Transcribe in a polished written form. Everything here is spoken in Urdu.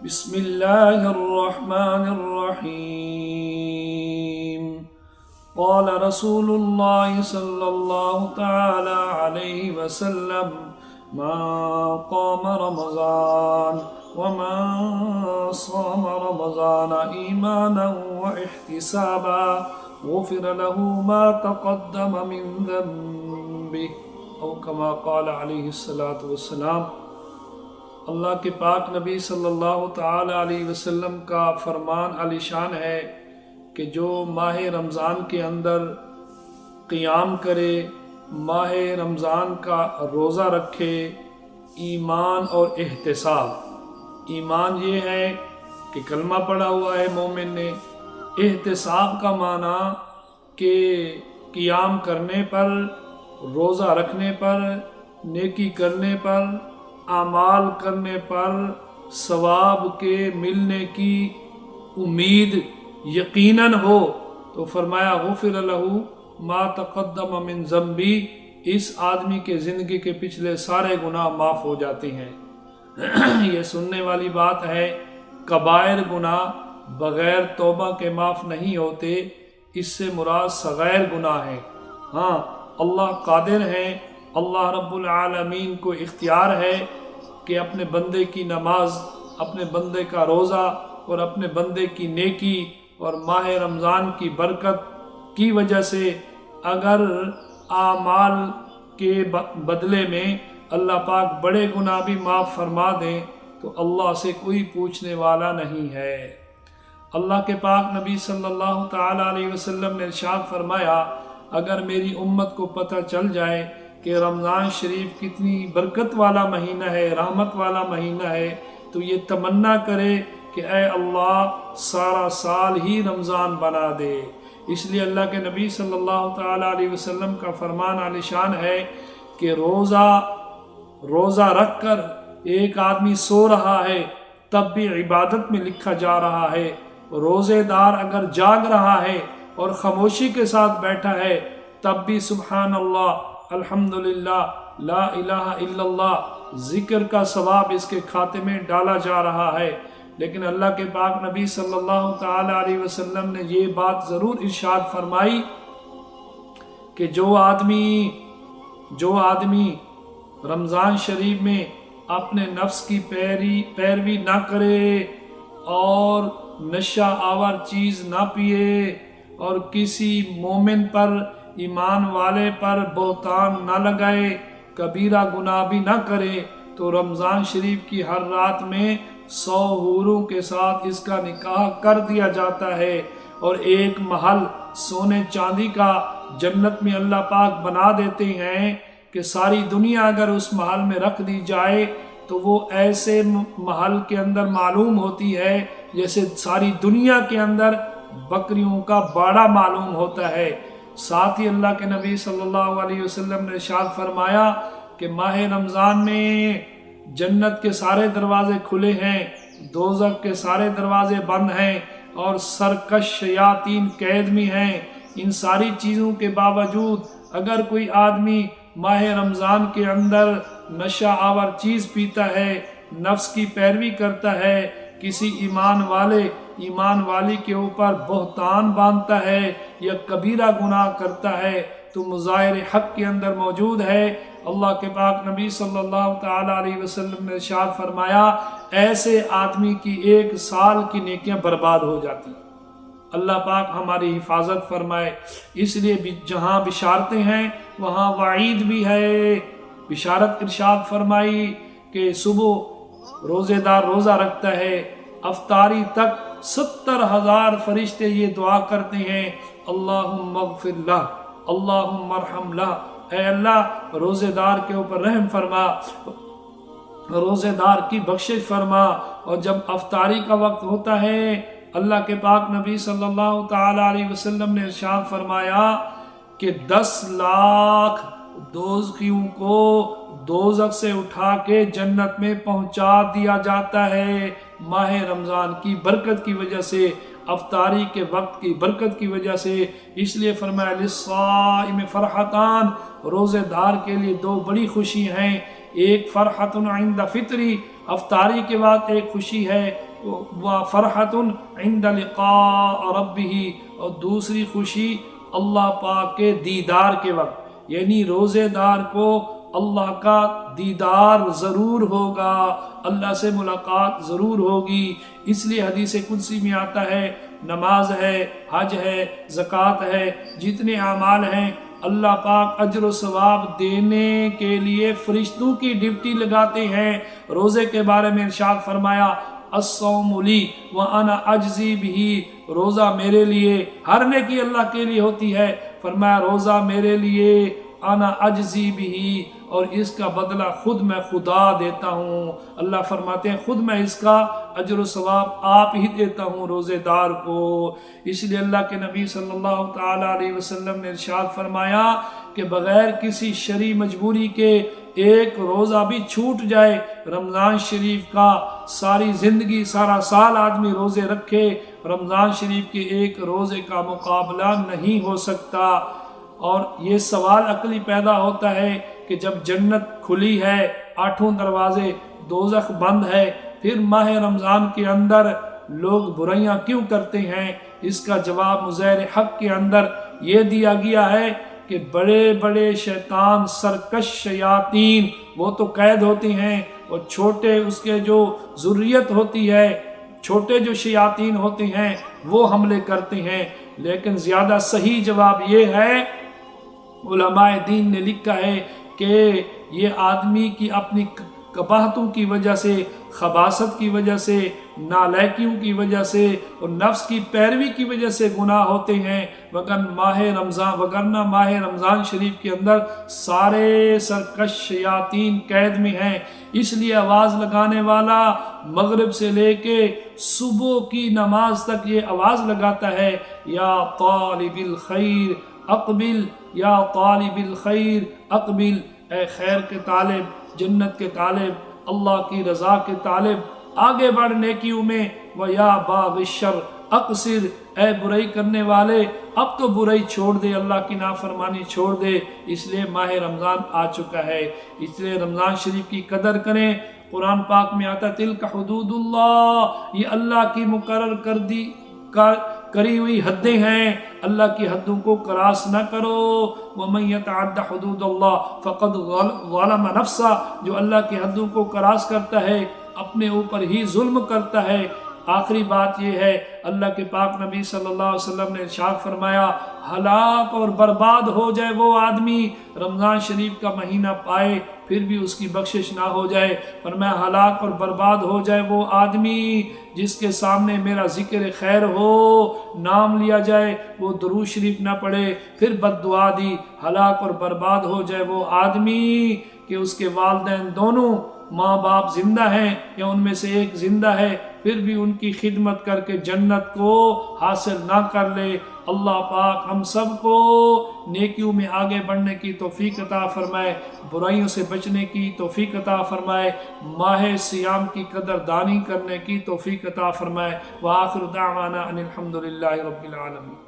بسم الله الرحمن الرحيم. قال رسول الله صلى الله تعالى عليه وسلم: ما قام رمضان وما صام رمضان إيمانا واحتسابا غفر له ما تقدم من ذنبه أو كما قال عليه الصلاة والسلام. اللہ کے پاک نبی صلی اللہ تعالی علیہ وسلم کا فرمان علی شان ہے کہ جو ماہ رمضان کے اندر قیام کرے، ماہ رمضان کا روزہ رکھے، ایمان اور احتساب. ایمان یہ ہے کہ کلمہ پڑھا ہوا ہے مومن نے. احتساب کا معنی کہ قیام کرنے پر، روزہ رکھنے پر، نیکی کرنے پر، اعمال کرنے پر ثواب کے ملنے کی امید یقیناً ہو. تو فرمایا غفر لہ ما تقدم من ذنبی، اس آدمی کے زندگی کے پچھلے سارے گناہ معاف ہو جاتے ہیں. یہ سننے والی بات ہے. کبائر گناہ بغیر توبہ کے معاف نہیں ہوتے، اس سے مراد صغیر گناہ ہیں. ہاں، اللہ قادر ہیں، اللہ رب العالمین کو اختیار ہے کہ اپنے بندے کی نماز، اپنے بندے کا روزہ اور اپنے بندے کی نیکی اور ماہ رمضان کی برکت کی وجہ سے اگر اعمال کے بدلے میں اللہ پاک بڑے گناہ بھی معاف فرما دیں تو اللہ سے کوئی پوچھنے والا نہیں ہے. اللہ کے پاک نبی صلی اللہ تعالی علیہ وسلم نے ارشاد فرمایا: اگر میری امت کو پتہ چل جائے کہ رمضان شریف کتنی برکت والا مہینہ ہے، رحمت والا مہینہ ہے، تو یہ تمنا کرے کہ اے اللہ سارا سال ہی رمضان بنا دے. اس لیے اللہ کے نبی صلی اللہ تعالی علیہ وسلم کا فرمان عالی شان ہے کہ روزہ رکھ کر ایک آدمی سو رہا ہے تب بھی عبادت میں لکھا جا رہا ہے. روزے دار اگر جاگ رہا ہے اور خاموشی کے ساتھ بیٹھا ہے تب بھی سبحان اللہ، الحمدللہ، لا الہ الا اللہ ذکر کا ثواب اس کے کھاتے میں ڈالا جا رہا ہے. لیکن اللہ کے پاک نبی صلی اللہ تعالی علیہ وسلم نے یہ بات ضرور ارشاد فرمائی کہ جو آدمی رمضان شریف میں اپنے نفس کی پیروی نہ کرے اور نشہ آور چیز نہ پیے اور کسی مومن پر، ایمان والے پر بہتان نہ لگائے، کبیرہ گناہ بھی نہ کرے، تو رمضان شریف کی ہر رات میں 100 حوروں کے ساتھ اس کا نکاح کر دیا جاتا ہے اور ایک محل سونے چاندی کا جنت میں اللہ پاک بنا دیتے ہیں کہ ساری دنیا اگر اس محل میں رکھ دی جائے تو وہ ایسے محل کے اندر معلوم ہوتی ہے جیسے ساری دنیا کے اندر بکریوں کا باڑا معلوم ہوتا ہے. ساتھ ہی اللہ کے نبی صلی اللہ علیہ وسلم نے ارشاد فرمایا کہ ماہ رمضان میں جنت کے سارے دروازے کھلے ہیں، دوزخ کے سارے دروازے بند ہیں اور سرکش شیاطین قید میں ہیں. ان ساری چیزوں کے باوجود اگر کوئی آدمی ماہ رمضان کے اندر نشہ آور چیز پیتا ہے، نفس کی پیروی کرتا ہے، کسی ایمان والی کے اوپر بہتان باندھتا ہے یا کبیرہ گناہ کرتا ہے تو مظاہر حق کے اندر موجود ہے. اللہ کے پاک نبی صلی اللہ تعالی علیہ وسلم نے ارشاد فرمایا ایسے آدمی کی 1 سال کی نیکیاں برباد ہو جاتی. اللہ پاک ہماری حفاظت فرمائے. اس لیے جہاں بشارتیں ہیں وہاں وعید بھی ہے. بشارت ارشاد فرمائی کہ صبح روزے دار روزہ رکھتا ہے، افطاری تک 70,000 فرشتے یہ دعا کرتے ہیں: اللہم اغفر لہ، اللہم ارحم لہ، اے اللہ روزے دار کے اوپر رحم فرما، روزے دار کی بخشش فرما. اور جب افطاری کا وقت ہوتا ہے اللہ کے پاک نبی صلی اللہ تعالی علیہ وسلم نے ارشاد فرمایا کہ 10 لاکھ دوزخیوں کو دوزخ سے اٹھا کے جنت میں پہنچا دیا جاتا ہے ماہ رمضان کی برکت کی وجہ سے، افطاری کے وقت کی برکت کی وجہ سے. اس لیے فرمایا للصائم فرحتان، روزے دار کے لیے 2 بڑی خوشی ہیں. ایک فرحت عند فطری، افطاری کے بعد ایک خوشی ہے وفرحۃ عند لقاء ربہ، اور دوسری خوشی اللہ پاک کے دیدار کے وقت، یعنی روزے دار کو اللہ کا دیدار ضرور ہوگا، اللہ سے ملاقات ضرور ہوگی۔ اس لیے حدیث قدسی میں آتا ہے، نماز ہے، حج ہے، زکوٰۃ ہے، جتنے اعمال ہیں، اللہ پاک اجر و ثواب دینے کے لیے فرشتوں کی ڈیوٹی لگاتے ہیں۔ روزے کے بارے میں ارشاد فرمایا، الصوم لی وانا اجزی بہ، روزہ میرے لیے، ہر نیکی اللہ کے لیے ہوتی ہے، فرمایا روزہ میرے لیے، انا اجزی بہ، اور اس کا بدلہ خود میں خدا دیتا ہوں۔ اللہ فرماتے ہیں خود میں اس کا اجر و ثواب آپ ہی دیتا ہوں روزے دار کو۔ اس لیے اللہ کے نبی صلی اللہ تعالی علیہ وسلم نے ارشاد فرمایا کہ بغیر کسی شرعی مجبوری کے ایک روزہ بھی چھوٹ جائے رمضان شریف کا، ساری زندگی سارا سال آدمی روزے رکھے، رمضان شریف کے ایک روزے کا مقابلہ نہیں ہو سکتا۔ اور یہ سوال عقلی پیدا ہوتا ہے کہ جب جنت کھلی ہے، 8 دروازے، دوزخ بند ہے، پھر ماہ رمضان کے اندر لوگ برائیاں کیوں کرتے ہیں؟ اس کا جواب مظاہر حق کے اندر یہ دیا گیا ہے کہ بڑے بڑے شیطان، سرکش شیاطین، وہ تو قید ہوتے ہیں، اور چھوٹے اس کے جو ذریت ہوتی ہے، چھوٹے جو شیاطین ہوتے ہیں وہ حملے کرتے ہیں۔ لیکن زیادہ صحیح جواب یہ ہے، علماء دین نے لکھا ہے کہ یہ آدمی کی اپنی قباحتوں کی وجہ سے، خباثت کی وجہ سے، نالائکیوں کی وجہ سے اور نفس کی پیروی کی وجہ سے گناہ ہوتے ہیں، وگرنہ ماہ رمضان شریف کے اندر سارے سرکش شیاطین قید میں ہیں۔ اس لیے آواز لگانے والا مغرب سے لے کے صبح کی نماز تک یہ آواز لگاتا ہے، یا طالب الخیر اقبل، یا طالب الخیر اقبل، اے خیر کے طالب، جنت کے طالب، اللہ کی رضا کے طالب، آگے بڑھ نیکیوں میں، وَيَا بَاغِ الشَّرِّ اقصر، اے برائی کرنے والے اب تو برائی چھوڑ دے، اللہ کی نافرمانی چھوڑ دے۔ اس لیے ماہ رمضان آ چکا ہے، اس لیے رمضان شریف کی قدر کریں۔ قرآن پاک میں آتا تلک حدود اللہ، یہ اللہ کی مقرر کری ہوئی حدیں ہیں، اللہ کی حدوں کو کراس نہ کرو۔ وَمَن يَتَعَدَّ حُدُودَ اللَّهِ فَقَدْ ظَلَمَ نَفْسَهُ، جو اللہ کی حدوں کو کراس کرتا ہے اپنے اوپر ہی ظلم کرتا ہے۔ آخری بات یہ ہے، اللہ کے پاک نبی صلی اللہ علیہ وسلم نے ارشاد فرمایا، ہلاک اور برباد ہو جائے وہ آدمی رمضان شریف کا مہینہ پائے پھر بھی اس کی بخشش نہ ہو جائے۔ فرمایا ہلاک اور برباد ہو جائے وہ آدمی جس کے سامنے میرا ذکر خیر ہو، نام لیا جائے، وہ درود شریف نہ پڑھے، پھر بد دعا دی۔ ہلاک اور برباد ہو جائے وہ آدمی کہ اس کے والدین دونوں، ماں باپ زندہ ہیں یا ان میں سے ایک زندہ ہے، پھر بھی ان کی خدمت کر کے جنت کو حاصل نہ کر لے۔ اللہ پاک ہم سب کو نیکیوں میں آگے بڑھنے کی توفیق عطا فرمائے، برائیوں سے بچنے کی توفیق عطا فرمائے، ماہ سیام کی قدر دانی کرنے کی توفیق عطا فرمائے۔ وآخر دعوانا ان الحمد للہ رب العالمین۔